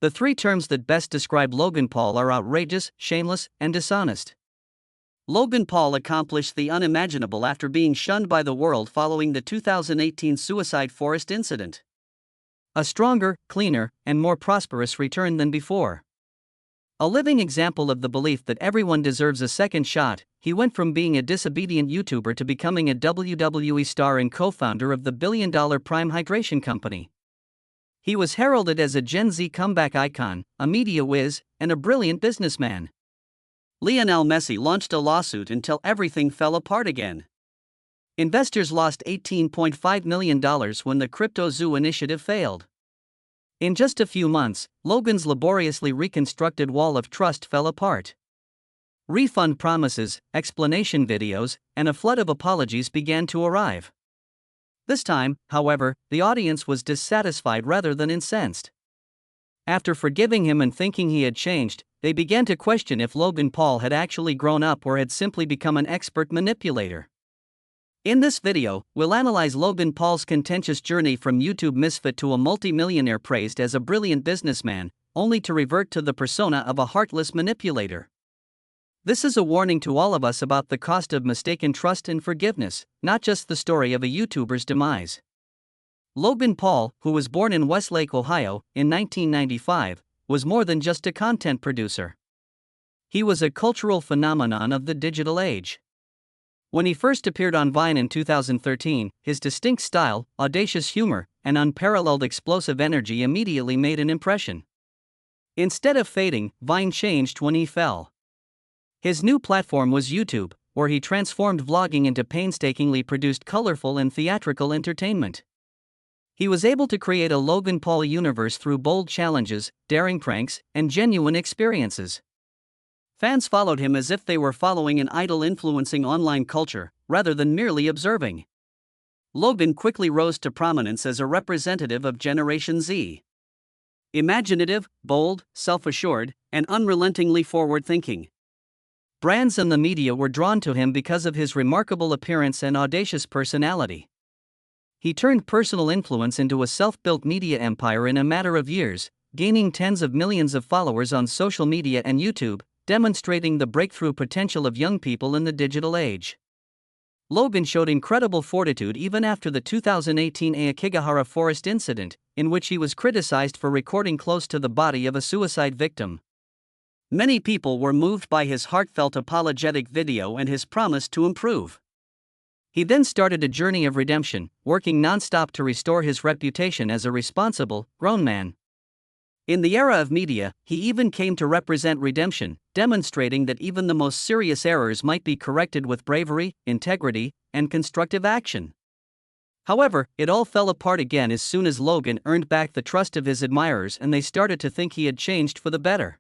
The three terms that best describe Logan Paul are outrageous, shameless, and dishonest. Logan Paul accomplished the unimaginable after being shunned by the world following the 2018 suicide forest incident. A stronger, cleaner, and more prosperous return than before. A living example of the belief that everyone deserves a second shot, he went from being a disobedient YouTuber to becoming a WWE star and co-founder of the billion-dollar Prime Hydration company. He was heralded as a Gen Z comeback icon, a media whiz, and a brilliant businessman. Lionel Messi launched a lawsuit until everything fell apart again. Investors lost $18.5 million when the CryptoZoo initiative failed. In just a few months, Logan's laboriously reconstructed wall of trust fell apart. Refund promises, explanation videos, and a flood of apologies began to arrive. This time, however, the audience was dissatisfied rather than incensed. After forgiving him and thinking he had changed, they began to question if Logan Paul had actually grown up or had simply become an expert manipulator. In this video, we'll analyze Logan Paul's contentious journey from YouTube misfit to a multi-millionaire praised as a brilliant businessman, only to revert to the persona of a heartless manipulator. This is a warning to all of us about the cost of mistaken trust and forgiveness, not just the story of a YouTuber's demise. Logan Paul, who was born in Westlake, Ohio, in 1995, was more than just a content producer. He was a cultural phenomenon of the digital age. When he first appeared on Vine in 2013, his distinct style, audacious humor, and unparalleled explosive energy immediately made an impression. Instead of fading, Vine changed when he fell. His new platform was YouTube, where he transformed vlogging into painstakingly produced colorful and theatrical entertainment. He was able to create a Logan Paul universe through bold challenges, daring pranks, and genuine experiences. Fans followed him as if they were following an idol influencing online culture, rather than merely observing. Logan quickly rose to prominence as a representative of Generation Z. Imaginative, bold, self-assured, and unrelentingly forward-thinking. Brands and the media were drawn to him because of his remarkable appearance and audacious personality. He turned personal influence into a self-built media empire in a matter of years, gaining tens of millions of followers on social media and YouTube, demonstrating the breakthrough potential of young people in the digital age. Logan showed incredible fortitude even after the 2018 Aokigahara forest incident, in which he was criticized for recording close to the body of a suicide victim. Many people were moved by his heartfelt apologetic video and his promise to improve. He then started a journey of redemption, working non-stop to restore his reputation as a responsible, grown man. In the era of media, he even came to represent redemption, demonstrating that even the most serious errors might be corrected with bravery, integrity, and constructive action. However, it all fell apart again as soon as Logan earned back the trust of his admirers and they started to think he had changed for the better.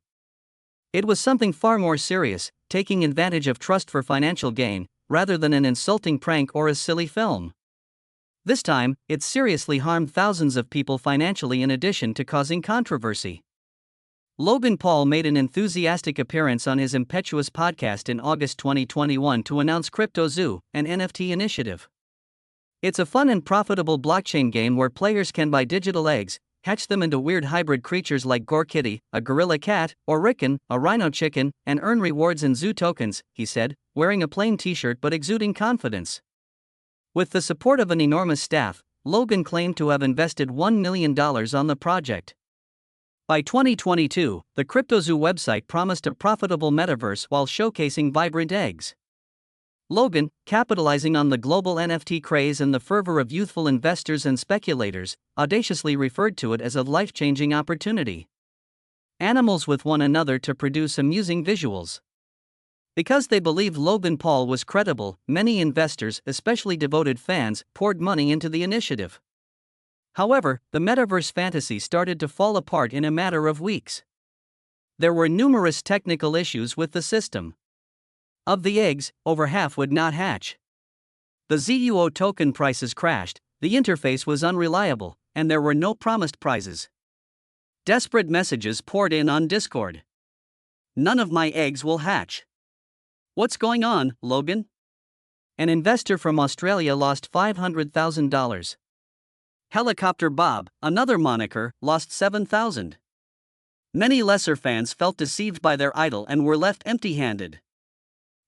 It was something far more serious, taking advantage of trust for financial gain, rather than an insulting prank or a silly film. This time, it seriously harmed thousands of people financially in addition to causing controversy. Logan Paul made an enthusiastic appearance on his impetuous podcast in August 2021 to announce CryptoZoo, an NFT initiative. It's a fun and profitable blockchain game where players can buy digital eggs, hatch them into weird hybrid creatures like Gore Kitty, a gorilla cat, or Rickon, a rhino chicken, and earn rewards in zoo tokens, he said, wearing a plain t-shirt but exuding confidence. With the support of an enormous staff, Logan claimed to have invested $1 million on the project. By 2022, the CryptoZoo website promised a profitable metaverse while showcasing vibrant eggs. Logan, capitalizing on the global NFT craze and the fervor of youthful investors and speculators, audaciously referred to it as a life-changing opportunity. Animals with one another to produce amusing visuals. Because they believed Logan Paul was credible, many investors, especially devoted fans, poured money into the initiative. However, the metaverse fantasy started to fall apart in a matter of weeks. There were numerous technical issues with the system. Of the eggs, over half would not hatch. The ZUO token prices crashed, the interface was unreliable, and there were no promised prizes. Desperate messages poured in on Discord. None of my eggs will hatch. What's going on, Logan? An investor from Australia lost $500,000. Helicopter Bob, another moniker, lost $7,000. Many lesser fans felt deceived by their idol and were left empty-handed.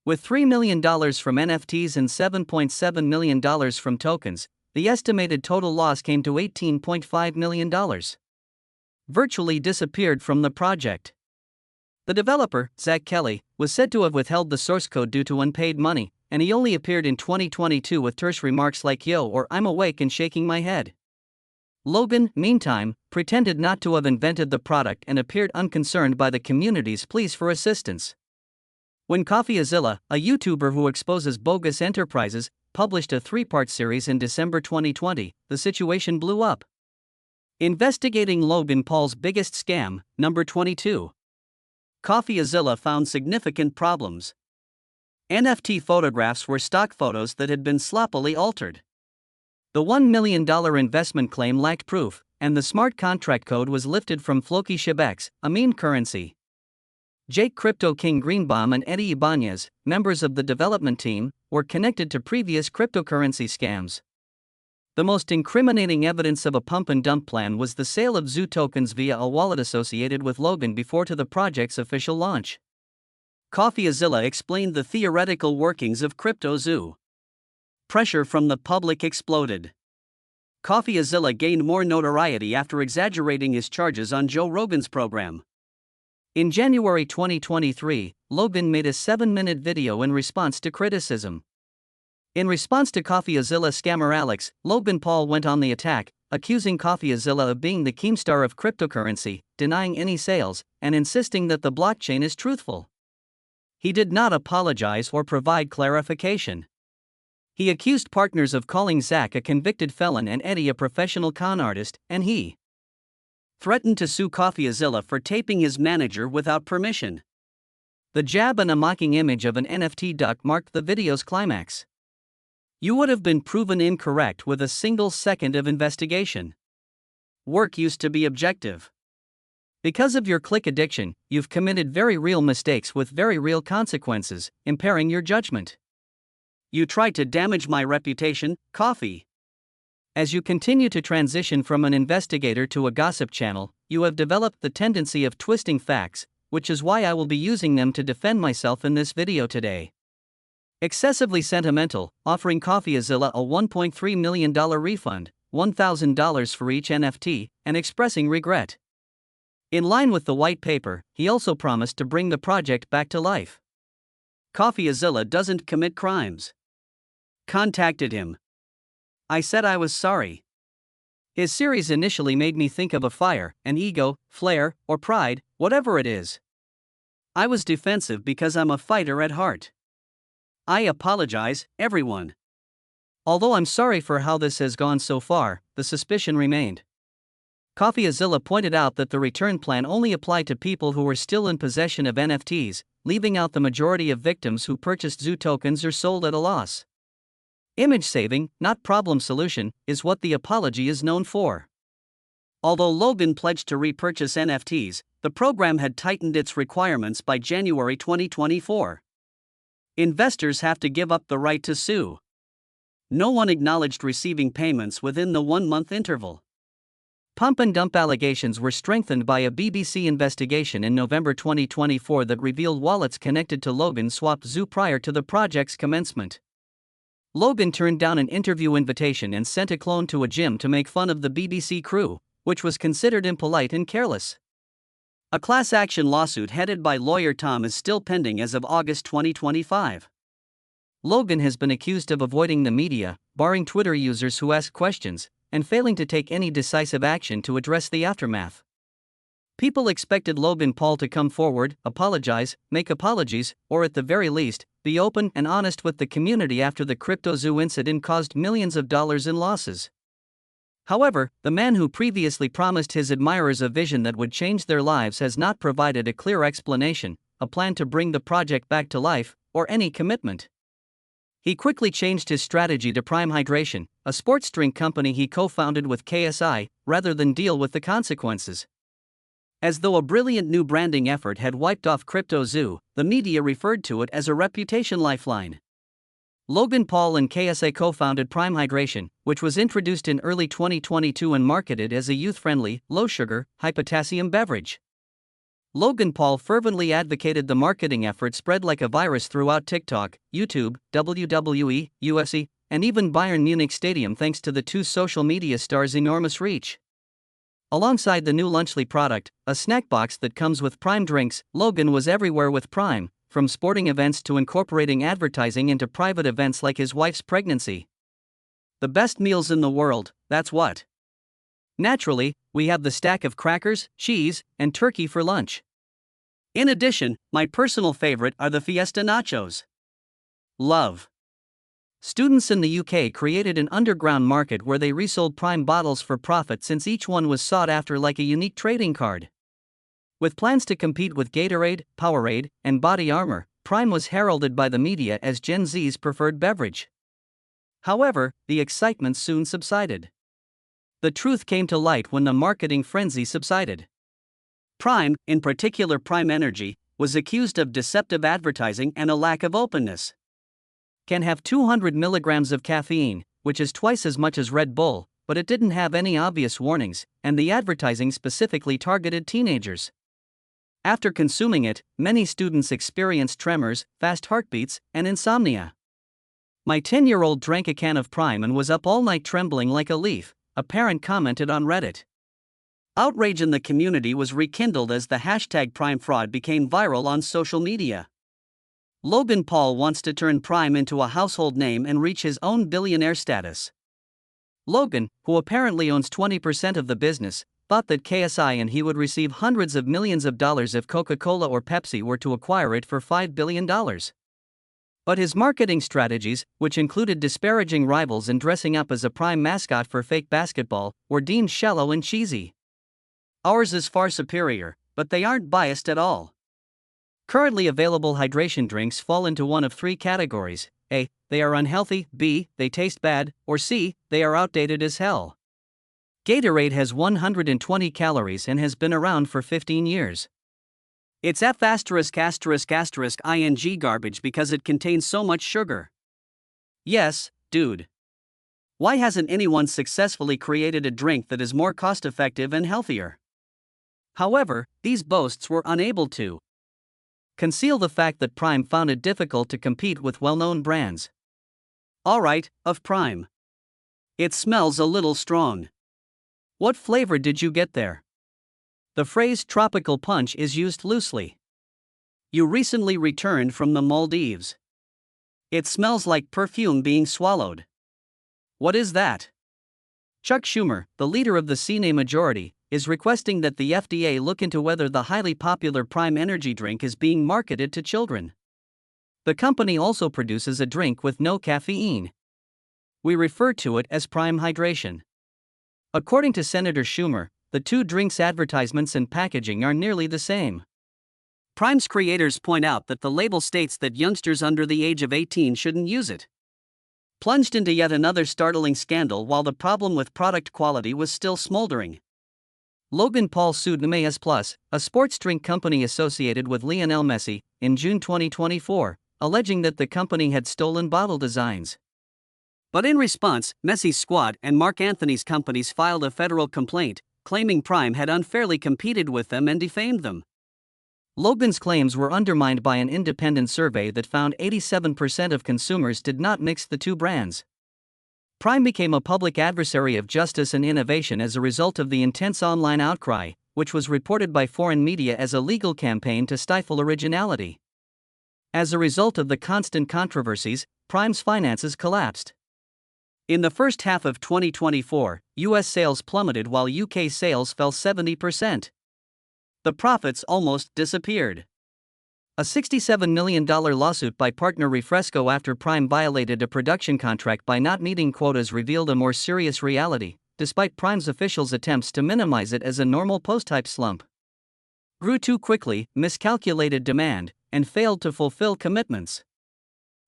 With $3 million from NFTs and $7.7 million from tokens, the estimated total loss came to $18.5 million. Virtually disappeared from the project. The developer, Zach Kelly, was said to have withheld the source code due to unpaid money, and he only appeared in 2022 with terse remarks like "yo" or "I'm awake and shaking my head." Logan, meantime, pretended not to have invented the product and appeared unconcerned by the community's pleas for assistance. When CoffeeZilla, a YouTuber who exposes bogus enterprises, published a 3-part series in December 2020, the situation blew up. Investigating Logan Paul's biggest scam, number 22. CoffeeZilla found significant problems. NFT photographs were stock photos that had been sloppily altered. The $1 million investment claim lacked proof, and the smart contract code was lifted from Floki Shibex, a meme currency. Jake Crypto King Greenbaum and Eddie Ibanez, members of the development team, were connected to previous cryptocurrency scams. The most incriminating evidence of a pump-and-dump plan was the sale of Zoo tokens via a wallet associated with Logan before to the project's official launch. CoffeeZilla explained the theoretical workings of CryptoZoo. Pressure from the public exploded. CoffeeZilla gained more notoriety after exaggerating his charges on Joe Rogan's program. In January 2023, Logan made a 7-minute video in response to criticism. In response to CoffeeZilla scammer Alex, Logan Paul went on the attack, accusing CoffeeZilla of being the keemstar of cryptocurrency, denying any sales, and insisting that the blockchain is truthful. He did not apologize or provide clarification. He accused partners of calling Zach a convicted felon and Eddie a professional con artist, and he threatened to sue CoffeeZilla for taping his manager without permission. The jab and a mocking image of an NFT duck marked the video's climax. You would have been proven incorrect with a single second of investigation. Work used to be objective. Because of your click addiction, you've committed very real mistakes with very real consequences, impairing your judgment. You tried to damage my reputation, Coffee. As you continue to transition from an investigator to a gossip channel, you have developed the tendency of twisting facts, which is why I will be using them to defend myself in this video today. Excessively sentimental, offering CoffeeZilla a $1.3 million refund, $1,000 for each NFT, and expressing regret. In line with the white paper, he also promised to bring the project back to life. CoffeeZilla doesn't commit crimes. Contacted him. I said I was sorry. His series initially made me think of a fire, an ego, flare, or pride, whatever it is. I was defensive because I'm a fighter at heart. I apologize, everyone. Although I'm sorry for how this has gone so far, the suspicion remained. CoffeeZilla pointed out that the return plan only applied to people who were still in possession of NFTs, leaving out the majority of victims who purchased Zoo tokens or sold at a loss. Image saving, not problem solution, is what the apology is known for. Although Logan pledged to repurchase NFTs, the program had tightened its requirements by January 2024. Investors have to give up the right to sue. No one acknowledged receiving payments within the 1-month interval. Pump and dump allegations were strengthened by a BBC investigation in November 2024 that revealed wallets connected to Logan swapped Zoo prior to the project's commencement. Logan turned down an interview invitation and sent a clone to a gym to make fun of the BBC crew, which was considered impolite and careless. A class action lawsuit headed by lawyer Tom is still pending as of August 2025. Logan has been accused of avoiding the media, barring Twitter users who ask questions, and failing to take any decisive action to address the aftermath. People expected Logan Paul to come forward, apologize, make apologies, or at the very least, be open and honest with the community after the CryptoZoo incident caused millions of dollars in losses. However, the man who previously promised his admirers a vision that would change their lives has not provided a clear explanation, a plan to bring the project back to life, or any commitment. He quickly changed his strategy to Prime Hydration, a sports drink company he co-founded with KSI, rather than deal with the consequences. As though a brilliant new branding effort had wiped off CryptoZoo, the media referred to it as a reputation lifeline. Logan Paul and KSI co-founded Prime Hydration, which was introduced in early 2022 and marketed as a youth-friendly, low-sugar, high-potassium beverage. Logan Paul fervently advocated the marketing effort spread like a virus throughout TikTok, YouTube, WWE, UFC, and even Bayern Munich Stadium thanks to the two social media stars' enormous reach. Alongside the new Lunchly product, a snack box that comes with Prime drinks, Logan was everywhere with Prime, from sporting events to incorporating advertising into private events like his wife's pregnancy. The best meals in the world, that's what. Naturally, we have the stack of crackers, cheese, and turkey for lunch. In addition, my personal favorite are the Fiesta Nachos. Love. Students in the UK created an underground market where they resold Prime bottles for profit since each one was sought after like a unique trading card. With plans to compete with Gatorade, Powerade, and Body Armor, Prime was heralded by the media as Gen Z's preferred beverage. However, the excitement soon subsided. The truth came to light when the marketing frenzy subsided. Prime, in particular Prime Energy, was accused of deceptive advertising and a lack of openness. Can have 200 milligrams of caffeine, which is twice as much as Red Bull, but it didn't have any obvious warnings, and the advertising specifically targeted teenagers. After consuming it, many students experienced tremors, fast heartbeats, and insomnia. My 10-year-old drank a can of Prime and was up all night trembling like a leaf, a parent commented on Reddit. Outrage in the community was rekindled as the hashtag Prime fraud became viral on social media. Logan Paul wants to turn Prime into a household name and reach his own billionaire status. Logan, who apparently owns 20% of the business, thought that KSI and he would receive hundreds of millions of dollars if Coca-Cola or Pepsi were to acquire it for $5 billion. But his marketing strategies, which included disparaging rivals and dressing up as a Prime mascot for fake basketball, were deemed shallow and cheesy. Ours is far superior, but they aren't biased at all. Currently available hydration drinks fall into one of three categories: A. They are unhealthy, B. They taste bad, or C. They are outdated as hell. Gatorade has 120 calories and has been around for 15 years. It's F*** ing garbage because it contains so much sugar. Yes, dude. Why hasn't anyone successfully created a drink that is more cost-effective and healthier? However, these boasts were unable to conceal the fact that Prime found it difficult to compete with well-known brands. Alright, of Prime. It smells a little strong. What flavor did you get there? The phrase tropical punch is used loosely. You recently returned from the Maldives. It smells like perfume being swallowed. What is that? Chuck Schumer, the leader of the Senate majority, is requesting that the FDA look into whether the highly popular Prime energy drink is being marketed to children. The company also produces a drink with no caffeine. We refer to it as Prime Hydration. According to Senator Schumer, the two drinks' advertisements and packaging are nearly the same. Prime's creators point out that the label states that youngsters under the age of 18 shouldn't use it. Plunged into yet another startling scandal while the problem with product quality was still smoldering. Logan Paul sued Nemeas Plus, a sports drink company associated with Lionel Messi, in June 2024, alleging that the company had stolen bottle designs. But in response, Messi's squad and Mark Anthony's companies filed a federal complaint, claiming Prime had unfairly competed with them and defamed them. Logan's claims were undermined by an independent survey that found 87% of consumers did not mix the two brands. Prime became a public adversary of justice and innovation as a result of the intense online outcry, which was reported by foreign media as a legal campaign to stifle originality. As a result of the constant controversies, Prime's finances collapsed. In the first half of 2024, US sales plummeted while UK sales fell 70%. The profits almost disappeared. A $67 million lawsuit by partner Refresco after Prime violated a production contract by not meeting quotas revealed a more serious reality, despite Prime's officials' attempts to minimize it as a normal post-hype slump. Grew too quickly, miscalculated demand, and failed to fulfill commitments.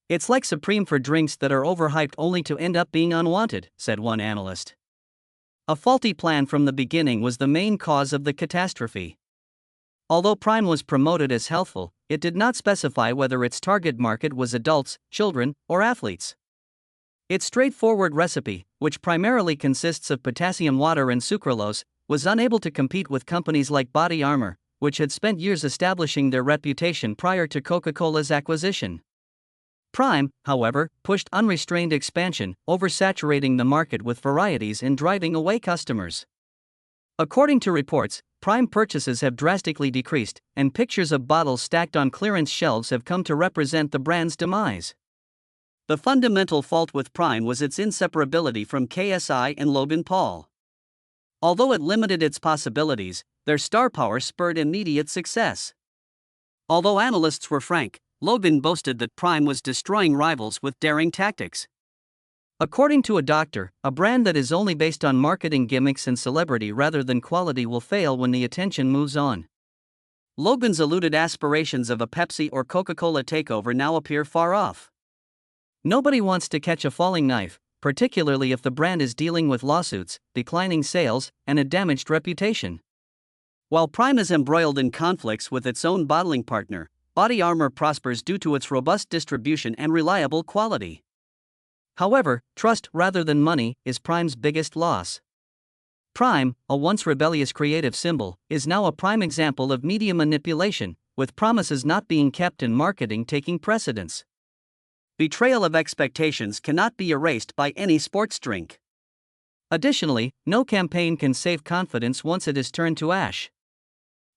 It's like Supreme for drinks that are overhyped only to end up being unwanted, said one analyst. A faulty plan from the beginning was the main cause of the catastrophe. Although Prime was promoted as healthful, it did not specify whether its target market was adults, children, or athletes. Its straightforward recipe, which primarily consists of potassium water and sucralose, was unable to compete with companies like Body Armor, which had spent years establishing their reputation prior to Coca-Cola's acquisition. Prime, however, pushed unrestrained expansion, oversaturating the market with varieties and driving away customers. According to reports, Prime purchases have drastically decreased, and pictures of bottles stacked on clearance shelves have come to represent the brand's demise. The fundamental fault with Prime was its inseparability from KSI and Logan Paul. Although it limited its possibilities, their star power spurred immediate success. Although analysts were frank, Logan boasted that Prime was destroying rivals with daring tactics. According to a doctor, a brand that is only based on marketing gimmicks and celebrity rather than quality will fail when the attention moves on. Logan's eluded aspirations of a Pepsi or Coca-Cola takeover now appear far off. Nobody wants to catch a falling knife, particularly if the brand is dealing with lawsuits, declining sales, and a damaged reputation. While Prime is embroiled in conflicts with its own bottling partner, Body Armor prospers due to its robust distribution and reliable quality. However, trust rather than money is Prime's biggest loss. Prime, a once rebellious creative symbol, is now a prime example of media manipulation, with promises not being kept and marketing taking precedence. Betrayal of expectations cannot be erased by any sports drink. Additionally, no campaign can save confidence once it is turned to ash.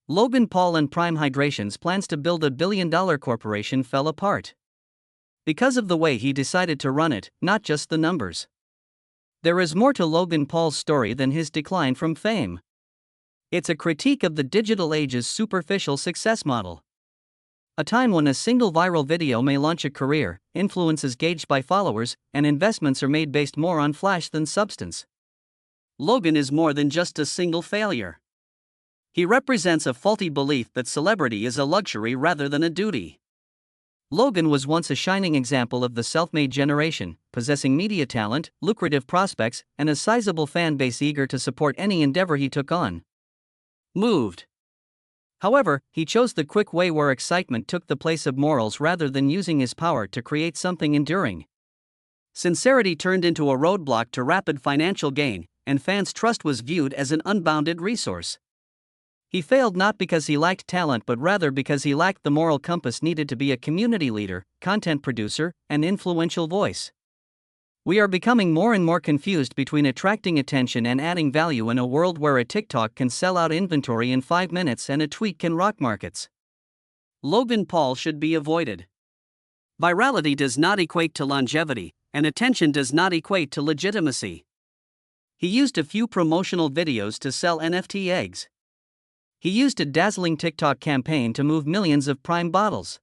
Logan Paul and Prime Hydration's plans to build a billion-dollar corporation fell apart. Because of the way he decided to run it, not just the numbers. There is more to Logan Paul's story than his decline from fame. It's a critique of the digital age's superficial success model. A time when a single viral video may launch a career, influence is gauged by followers, and investments are made based more on flash than substance. Logan is more than just a single failure. He represents a faulty belief that celebrity is a luxury rather than a duty. Logan was once a shining example of the self-made generation, possessing media talent, lucrative prospects, and a sizable fan base eager to support any endeavor he took on. Moved. However, he chose the quick way where excitement took the place of morals rather than using his power to create something enduring. Sincerity turned into a roadblock to rapid financial gain, and fans' trust was viewed as an unbounded resource. He failed not because he lacked talent but rather because he lacked the moral compass needed to be a community leader, content producer, and influential voice. We are becoming more and more confused between attracting attention and adding value in a world where a TikTok can sell out inventory in 5 minutes and a tweet can rock markets. Logan Paul should be avoided. Virality does not equate to longevity, and attention does not equate to legitimacy. He used a few promotional videos to sell NFT eggs. He used a dazzling TikTok campaign to move millions of Prime bottles.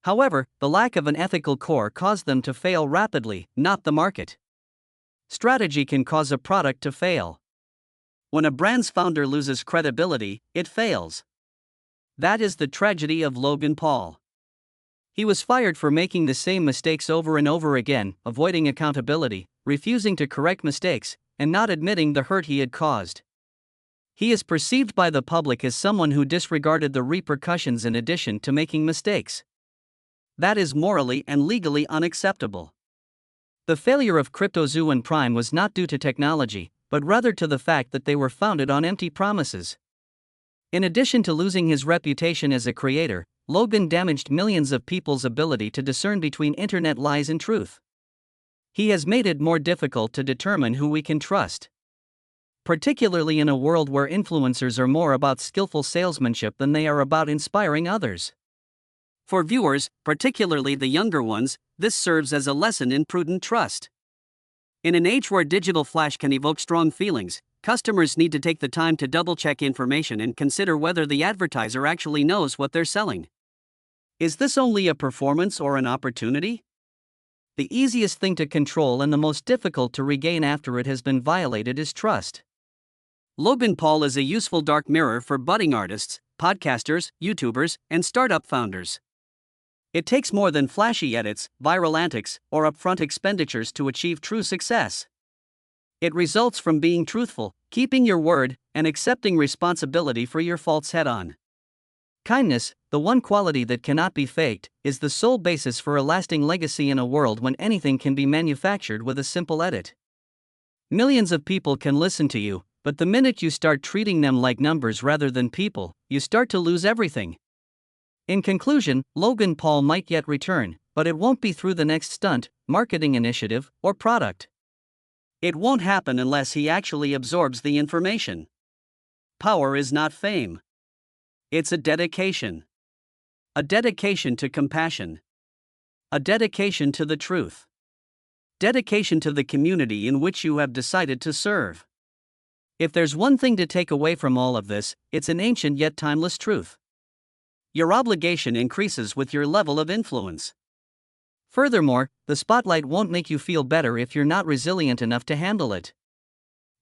However, the lack of an ethical core caused them to fail rapidly, not the market. Strategy can cause a product to fail. When a brand's founder loses credibility, it fails. That is the tragedy of Logan Paul. He was fired for making the same mistakes over and over again, avoiding accountability, refusing to correct mistakes, and not admitting the hurt he had caused. He is perceived by the public as someone who disregarded the repercussions in addition to making mistakes. That is morally and legally unacceptable. The failure of CryptoZoo and Prime was not due to technology, but rather to the fact that they were founded on empty promises. In addition to losing his reputation as a creator, Logan damaged millions of people's ability to discern between internet lies and truth. He has made it more difficult to determine who we can trust. Particularly in a world where influencers are more about skillful salesmanship than they are about inspiring others. For viewers, particularly the younger ones, this serves as a lesson in prudent trust. In an age where digital flash can evoke strong feelings, customers need to take the time to double-check information and consider whether the advertiser actually knows what they're selling. Is this only a performance or an opportunity? The easiest thing to control and the most difficult to regain after it has been violated is trust. Logan Paul is a useful dark mirror for budding artists, podcasters, YouTubers, and startup founders. It takes more than flashy edits, viral antics, or upfront expenditures to achieve true success. It results from being truthful, keeping your word, and accepting responsibility for your faults head-on. Kindness, the one quality that cannot be faked, is the sole basis for a lasting legacy in a world when anything can be manufactured with a simple edit. Millions of people can listen to you, but the minute you start treating them like numbers rather than people, you start to lose everything. In conclusion, Logan Paul might yet return, but it won't be through the next stunt, marketing initiative, or product. It won't happen unless he actually absorbs the information. Power is not fame. It's a dedication. A dedication to compassion. A dedication to the truth. Dedication to the community in which you have decided to serve. If there's one thing to take away from all of this, it's an ancient yet timeless truth. Your obligation increases with your level of influence. Furthermore, the spotlight won't make you feel better if you're not resilient enough to handle it.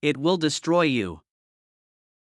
It will destroy you.